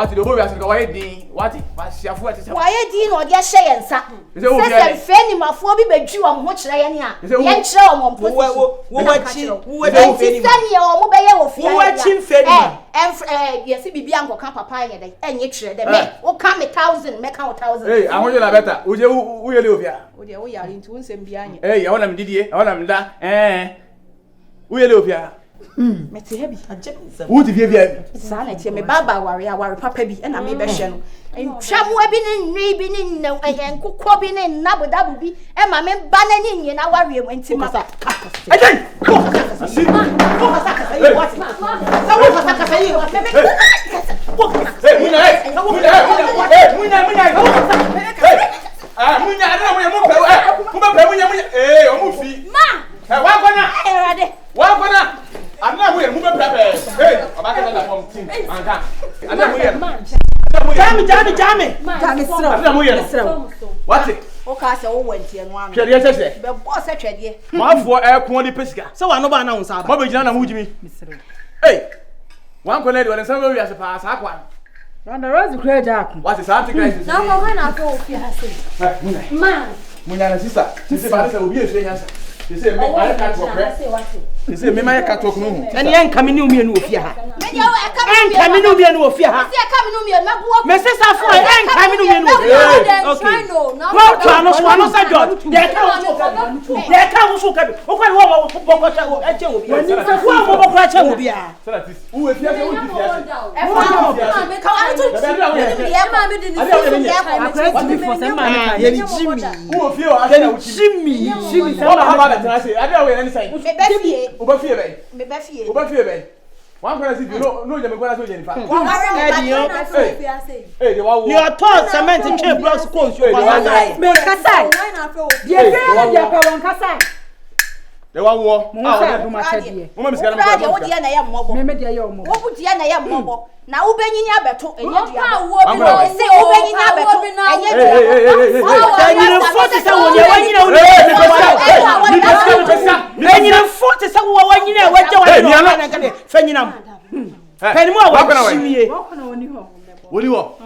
What the boy has got why din? What? What's your foot? Why din or dia share nsa? Say feni mafo bi bedwu am ho kire ye ne a. Ye nkire am position. Wo wachi feni o mo be ye wo fia. Wo wachi feni. Yes bibi ankoka papa ye dey. Enye kire dey. Me wo ka me 1000, me ka 1000. Hey, ahonye na better. Uje wo ye le ofia. Wo dey wo yare nti wo nsem bia anye. Hey, I want am didie. I want am da. Wo ye le ofia. Meti hebi aje nsem. Wo ti via. Sa na tie me baba ware papa bi na me be hwe no. Ntwamu abi ne nri bi ne nna enkokɔ bi ne nabodabu bi e ma me ba na ni nye na ware mu nti ma. Again. Asi. What? Sawo kasa yi. Jami. What? Okay, so went here one. Twede sese. Be boss twede. Mafo ekon di pesika. Se wa no ba na unsa ba. Ma be gina na mujimi. Hey. Wan ko na di won san we ase pa sa kwa. Na the rose crazy jack. What is anti crisis? Na ko na ko fi hase. Man. Munya na sister. Sisi ba se obi esu nya sa. Sisi me ma ka to kre. Sisi me ma ka to ko no. Ene en kamini umi enu ofia ha. Me dia wo e kamini umi enu ofia ha. Se e kamini umi enu buo. Me sister fo en kamini umi enu ofia. Okay. Wo twa no so no sa jot. Ye ka wo so ka bi. O kwa wo boko cha wo eche obi. Wo boko cha obi a. So that is who e fia se who di fia. E fa me ka wa to ye ma me di ni so Akra ti for say ma ye ni Jimmy. Who o fie o ase Jimmy. What about that say? I dey we any say. Me be fie. O ba fie be. Me be fie. O ba fie be. Wan kwara si bi no je me kwara so je nifa. Wa ware me ba Hey, they wa wo. Your tall cement chain blocks ko so kwa na. me kasai. Dia dia pa won kasai. They wa wo. Mo fa do ma chede. Mo ma miska na mo. Wo dia na ye mmobo. Me dia ye omo. Wo bu dia na ye mmobo. Na wo benyi ni abeto enye dia. Wo bi no. Se wo benyi ni abeto enye dia. Enyi na 40 se wo ye wanyi na wo. Enyi na 40 se wo wanyi na waje wa na ka de fanyina mo. Pani mo wa shimie. Wo kono woni ho. Woni wo.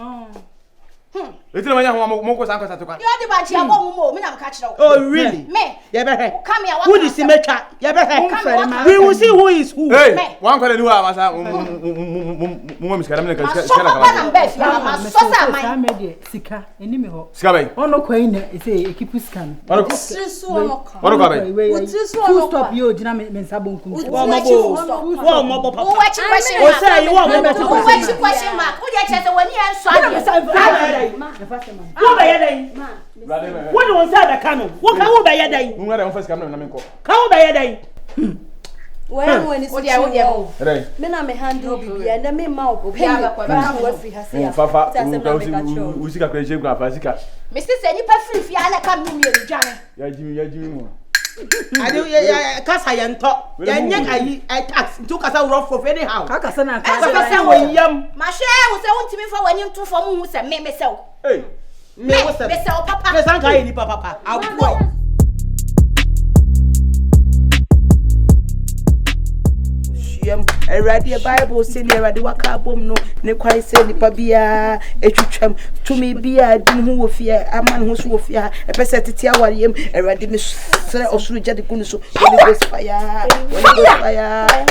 Eti na manya ho mo ko san ko sa to kwa. Yo di ba chi abo mo me na mka kire wo. Oh really? Me. Ye be he. Come here. Who is metwa? Ye be he. We will see who is who. Hey, wan kwara ni wa masa mo miska na me ka So papa na mbe fi ma so sa man. Sa me de sika eni me ho. Sika bay. Ono kwai na say ekipu scan. Wano kwa bay. Full stop yo gina me nsa bonkum. Wo mo bo papa. Wo wa chi question O mark. say you want mo Wo wa chi question mark. Wo dia chese woni en so ade. Wo be ye dai. Wo ni won say da kanu. Wo ka wo be ye dai. Mo ngara mo first camera na me ko. Ka wo be ye dai. Wo dia. Hey. Me na me handle bibia na me ma obo bia ba wo free ha say. Fafa, u sika kwa je kwa sika. Me se ni pa free fi ala kam ni mi e dwane. Ya jimi mo. Ade ye kasa ye nto. Ye nye ayi tax. Ntu kasa rough for anyhow. Ka kasa na Kasa kasa wo yam. Ma hwe wo se wontimi fa wani nto fo mu hu se me se wo. Hey. Me wo se. Me se wo papa. Me san ka ye ni papa. Aboy. Eradi Bible say ni eradi waka bom no ne kwai say nipa bia etwetwam tumi bia din hu wo fia aman hu so wo fia e pese tete awarem eradi me sere osuru jade kunu so Holy Ghost fire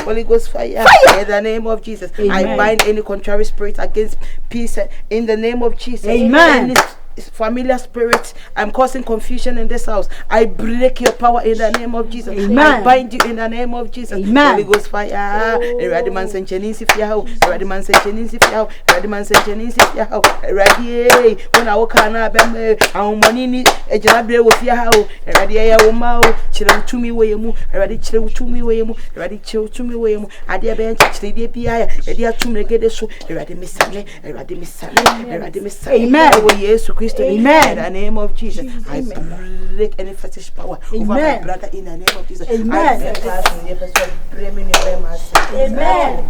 Holy Ghost fire in the name of Jesus. Amen. I bind any contrary spirit against peace in the name of Jesus. Amen. Familiar spirits, I'm causing confusion in this house. I break your power in the name of Jesus. Amen. I bind you in the name of Jesus. Amen. Holy Ghost fire. Eradi man sencheni si fiao. Eradi man sencheni si fiao. Eradi man sencheni si fiao. Eradi when I walk na be am money ni ejina bre wo fiao. Eradi ya wo ma o chire tumi we mu. Eradi chire tumi we mu. Eradi chire tumi we mu. Ade be chire de bia ya. Ede atumre gede so. Eradi misale. Eradi misale. Eradi misale. Amen. Oh yes. Amen. In the name of Jesus, I break any fetish power over my brother in the name of Jesus. Amen. Amen.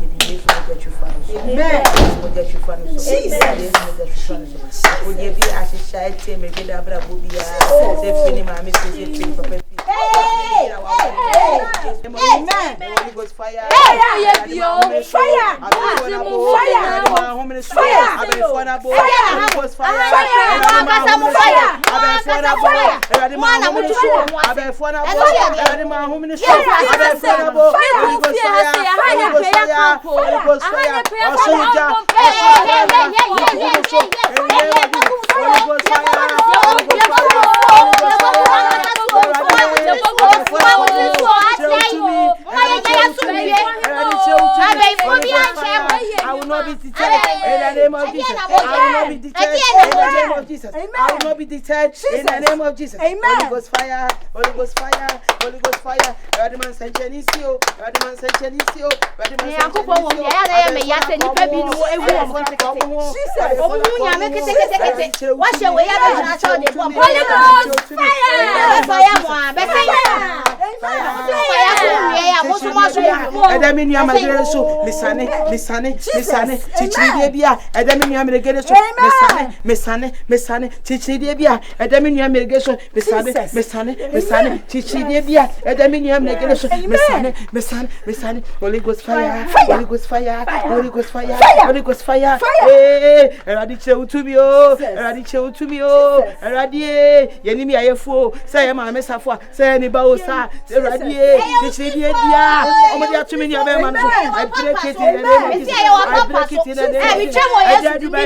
I will not be deterred in the name of Jesus. I will not be deterred in the name of Jesus. I will not be deterred in the name of Jesus. Holy Ghost fire, Holy Ghost fire, Holy Ghost fire. Radman Sanchenisio, Radman Sanchenisio, Radman Mesane, Chichiri Bia, Adamina Megation, Mesane, Chichiri Bia, Adamina Megation, Mesane, Chichiri Bia, Adamina Megation, Mesane, Holy Ghost fire, Holy Ghost fire, Holy Ghost fire, Holy Ghost fire, eh, Radicho to me, Radicho to me, Radie, Yenimi Ayefo, say my Messafua, say any Bausa, Radie, Chichiri Bia, Omodia to me, I break it in the name of Jesus. I break it in the name of Jesus. I do my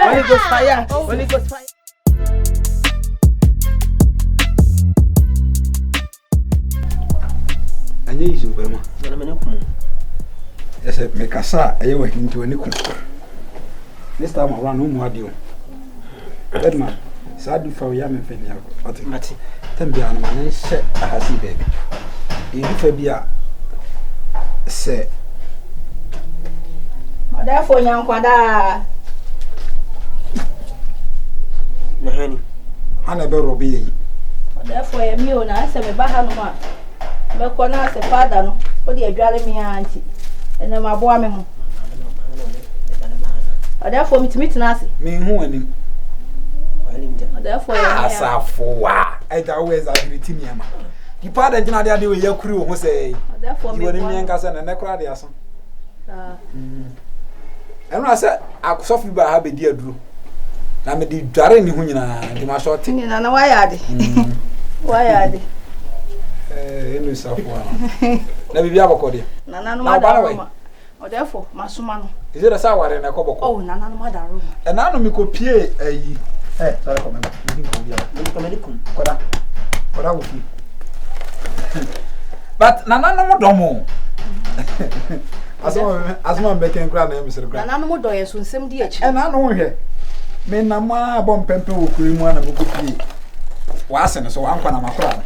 Holy Ghost fire, Holy Ghost fire. Anye izu bema. Yes, me kasa aye wa hinto ani kun. This time around no more deal. Edman, Sadu for Yaman Fenia, Mati, Tambia, man, set a hassy baby. If I be a say, therefore, young Quada Nahani, Hannibal be. Therefore, a meal, I said, a Bahanoma, Melcona, a father, for the driving me auntie, and then my boy. Therefore, me to meet Nancy. Me who and therefore, Asafoa. I always agree to me. The part that you know, they are your crew who say, therefore, you were in Yankas and a necradias. And I said, I could suffer by a dear Drew. I made the Darren Hunina, the Marshal Ting, and why are they? Why are they? In Safoa. Never be able to. Nana, by the way. Or therefore, Masumano. Is it a sour and a cobo? Oh, Nana, mother. And I know me could pay a. Eh, sorry, come on. But Nana no domo. As one making grand Mr. Grand. Nana no doyes when some dear. And I know here. Men Nama bomb pemper will cream one of the cookie. Wasn't so I'm going to my crown.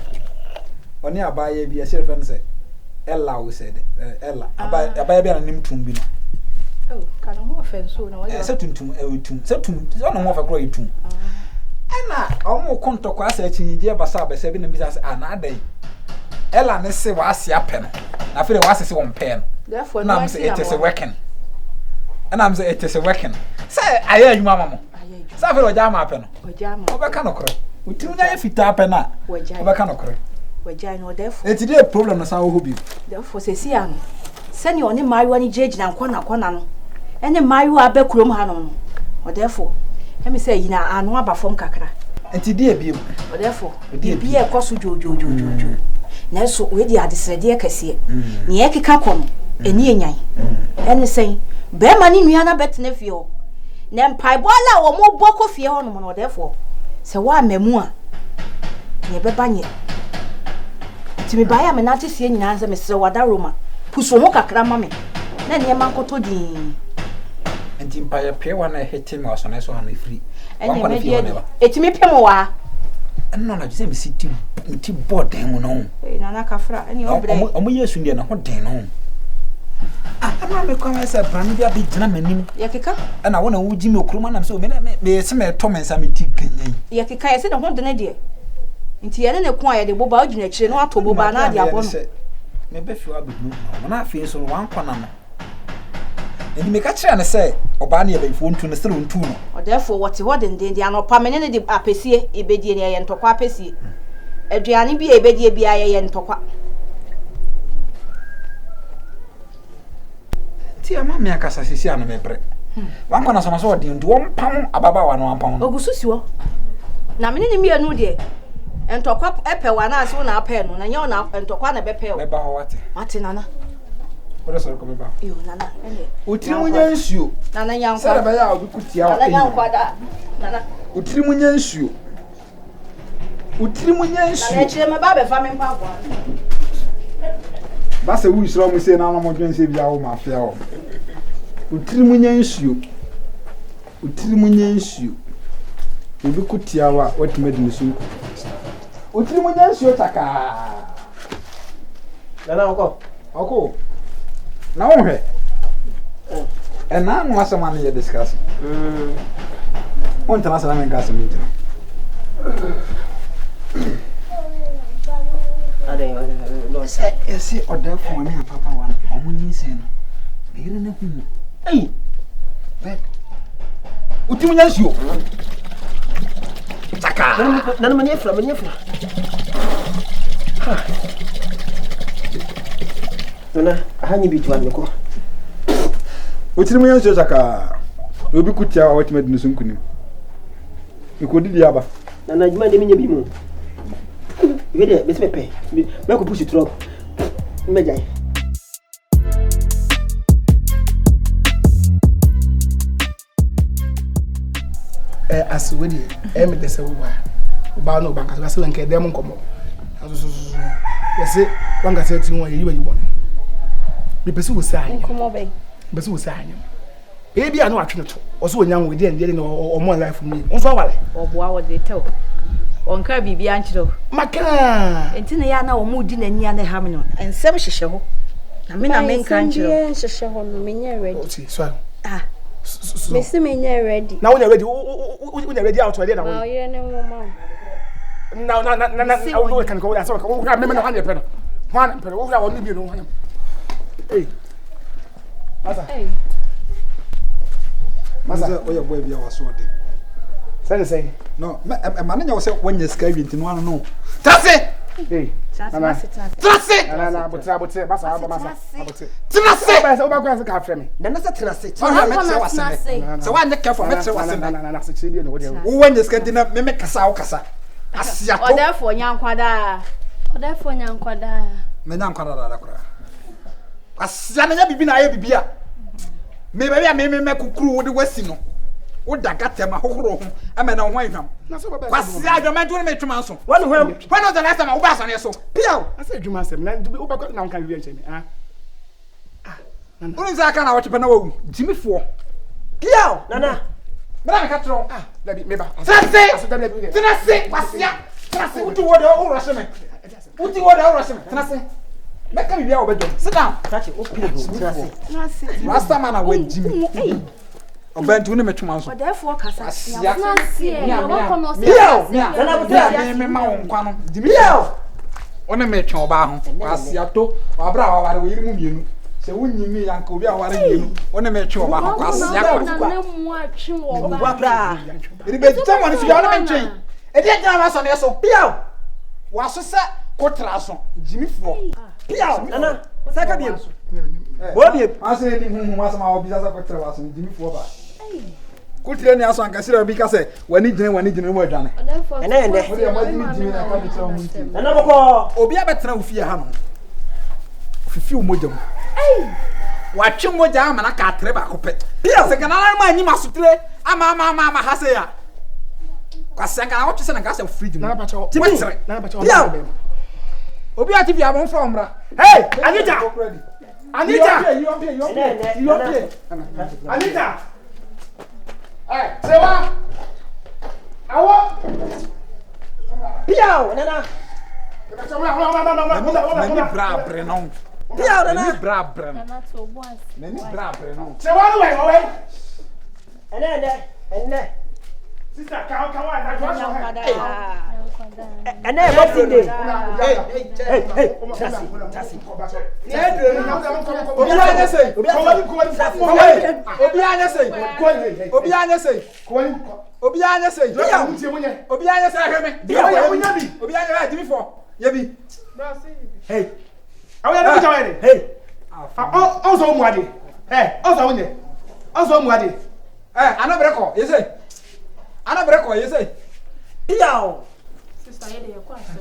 When you buy a be a self and say, Ella said, Ella, I buy a baby and him to be. Oh, can I offend so? No, I said to one more of a great tomb. And I almost can't talk as a dear Basaba 7 business another day. Ella, let's say, was your pen. I feel it was one pen. Therefore, I'm saying it is a working. And I'm saying it is a working. Say, I hear you, Mamma. Savile Jama pen. Or Jama, or Bacanocre. We do not fit up and not. Or Bacanocre. Or Jano, therefore, it's a problem as I will be. Therefore, says Siam. Send you only my one judge and Quana. And then my Abecrum Hanon. Or therefore, let me say, you know, I know about from Cacra. And today, be therefore, be a cosu Jojo. Neso, we are the dear Cassia. Niaki Cacom, and Yen. And saying, Bear money, Miana bet nephew. Nem Pibola or more Boko Fion, or therefore. So why memoir? Never bany it. To me, buy a menati seeing answer, Mr. Wadaruma. Pusomoka Cramame. Then your manco to the. And in by a pair one I hit him was on us only free. And it's me Pemoa. And none of them sitting board them on. Nanacafra, and you're yes, Indian, what day on. I'm a come as a brand new big gentleman. Yakika, and I want to Jimmy Kruman, and so many smell Thomas. I'm a tick. Yakika, I said, I want an idea. Into the choir, the Boba, you know, to Bobana, the Abon. Maybe if you are good, when I feel so one corner. And make a chance and say, Obani, if you want to the room too. Or therefore, what you want in the Indiana permanent the apesi, a bedi and tokwa pesi. Adriani be a bedi be I and tokwa. Tia mamma Cassasiana me bre. One corner some sort into 1 pound ababa 1 pound. Ogususio. Na mini me anu de. En tokwa epe wana so na ape no na nya na en tokwa na bepe. Meba what? Mate nana. What is come ba? Yo nana. Utirimu nsuo. Nana yankwa. Sara ba ya obi kutia. Nana yankwa da. Nana. Utirimu nsuo. Utirimu nsuo. Na chire me ba be fa me mpa kwa. Ba se wu isro mu se na mo dwen se bia wo ma afia wo. Utirimu nsuo. Utirimu nsuo. Obi kutia wa watimedi nsuo. Utirimu nsuo taka. Nana oko. Oko. Na wo hwe. Na no asema na ye discuss. On tana sana men gas meeting. Ade no Ese oda fo na papa wan. Omunyi se no. Be yire na hu. Ei. Be. Utirimu nsuo. Taka. Nana manyefra. Nana ahanyi bitu anko. Utirimu nsuo taka. Obi kutia wa watimedi nsuo nkunim. Ikodidi aba. Nana juma de minya bi mu. Vede bese pepe. Me ko push truck. Mejai. Aswedi me dese wo ba no banka so se nke dem nkomo so yesi banka se tin wo yi bone bi pese wo sai Nkomo be. pese wo sai nyam e bia no atwe to o so onyan wo de ndie no o mo life mi on so wale Oboa wo de tew. Onka bibia nchiro. maka Enti na ya na wo mu di na nia na ha me no. Ensem hyehye ho. Na me na me nka nchiro. Nhyehyɛ ho no menye ready. o ti so Mesi menye ready. na wonya ready wonya ready out ready na Ma wo oyere ne mama. na wo kan ko ya so ko me na hanye pe no hwan pe wo wo ni bi no hwan Masa oya boy bia waso de. say No, ma na nya wo se wanya ska wi ntino ano no. Trase. hey Trase. na botre basa botre Trase. ba se o ba kwa se ka frɛ me Nana sa trase. Oh, ha me tre wasene. Se wa nya careful me tre wasene. na se chiri no wo de Wo wanya ska dina me kasa wo kasa. Asia to. Therefore nyankwada. Odefo nyankwada. Me nya nkwada da kora. Asia na nya bibi na aye bibi a. Me ba bia me kukuru wo de wasi no. Wo daga tema hohoro ho. Ame na ho ahwam. na so ba ba Kwasi adwamadu me twema so. Wanu hwam. When was the last time wo ba so ne so? Piao. I said, you must have o ba na kan wi enche me Unu za aka na wo chepe na wo jimifo. Piao. Nana. Bra me ka tro. da bi me ba Trase. da bi Trase. Kwasia. Trase uti wo de wo rush me. Uti wo de wo rush me. Trase. Meka bibia wo bedom. Sit down. Trase o pile go trase. Rasta man awe jimi. Obantu ne metwuma so. Therefore kasa. Asia. Piao. Nana buta. Me ma wo nkwa no. Jimi. Piao. One metwe oba ho. Asia to. Abra wa ware wo yiri mu mienu. Se wunyimi yanka obi a ware mienu. One metwe oba ho. Asia kwa. Na mu atwe wo ba. Bra. Iri be tamo ne so ya one mentwe. E de gina ma so ne so. Piao. Wa so se kotra so. Jimifo. Piao. Nana. Saka biem. Bo biem. Ase ni huhu masama obi sasa kotra wa so jimifo ba. Kutire ni aso ankasira obi ka se wani gyina mu adwane. Odefo. Ende. Odi amadi jimi na ka bitira mu nti. Nana boko. Obi abetena ofie ha no. Ofifi omojam. Watwe moja ama na ka atre ba kopet. Pia se kana na ma anyi masutire ama ha se ya. Kwasenga na wotwe se na ka se fridge mu. na ba cho Timetre. na ba cho Obi ati bia bon from bra. hey Anita Anita You okay? Anita hey sewa awo Piao. Nana. Mani bra bre no. Piao nana. Mani bra bre no. Na to boss. Mani bra bre no. sewa no we Ende. Sister, come on, I just want And then what's in there? Hey, Tassie. Obianya say. Hey. Hey. Also mwadi. Hey, also wonye. Also mwadi. Ana breko, you say. Ana breko, you say. Yow.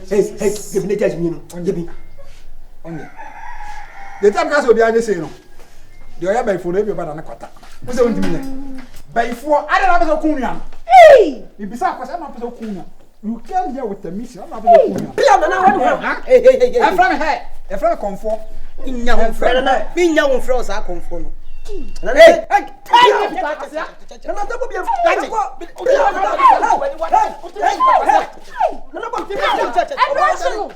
Hey, give me the judge, give me. Onye. The time kaso obianya say no. The oya by phone every bad na kwata. Wo say won timi by four, I don't have to kunya. Hey! You be sa kwasa na peso kunya. You came here with the mission. I'm not going to Pia na hey. I'm from here. I'm from comfort. Inya ho frɛ na mi nya ho frɛ o sa comfort no. Hey! Now, I'm about to go.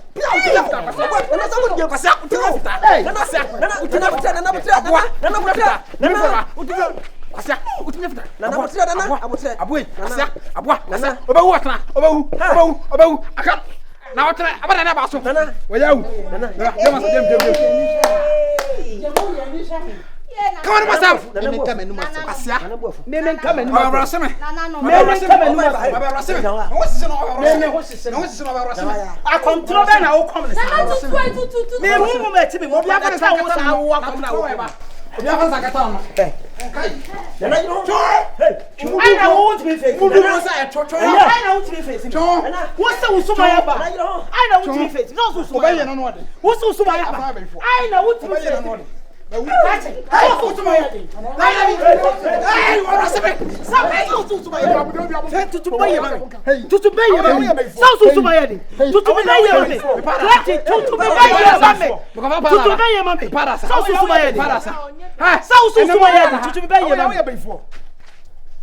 Come on, myself.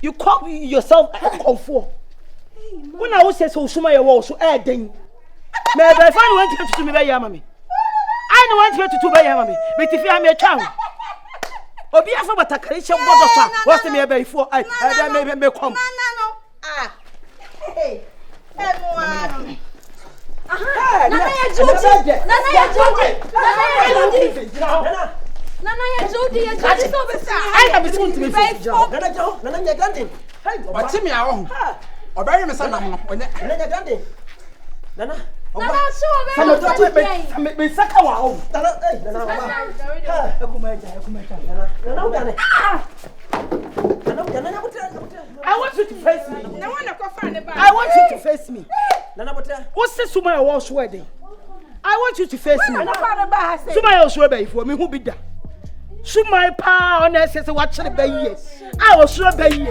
You call yourself a comfort. When I was say so, Sumaya was so adding. May I find one to me by Yamami? I don't want you to buy Yamami, but if you are a child. Obia for what a creation what's the mere before I may come. Ah. Hey. Everyone. I want you to face me. I want you to face me. What's the Sumaya was wedding? I want you to face me. Sumaya was wedding for me. Who be that? Sumaya pa on says watch the baby. I was sure baby.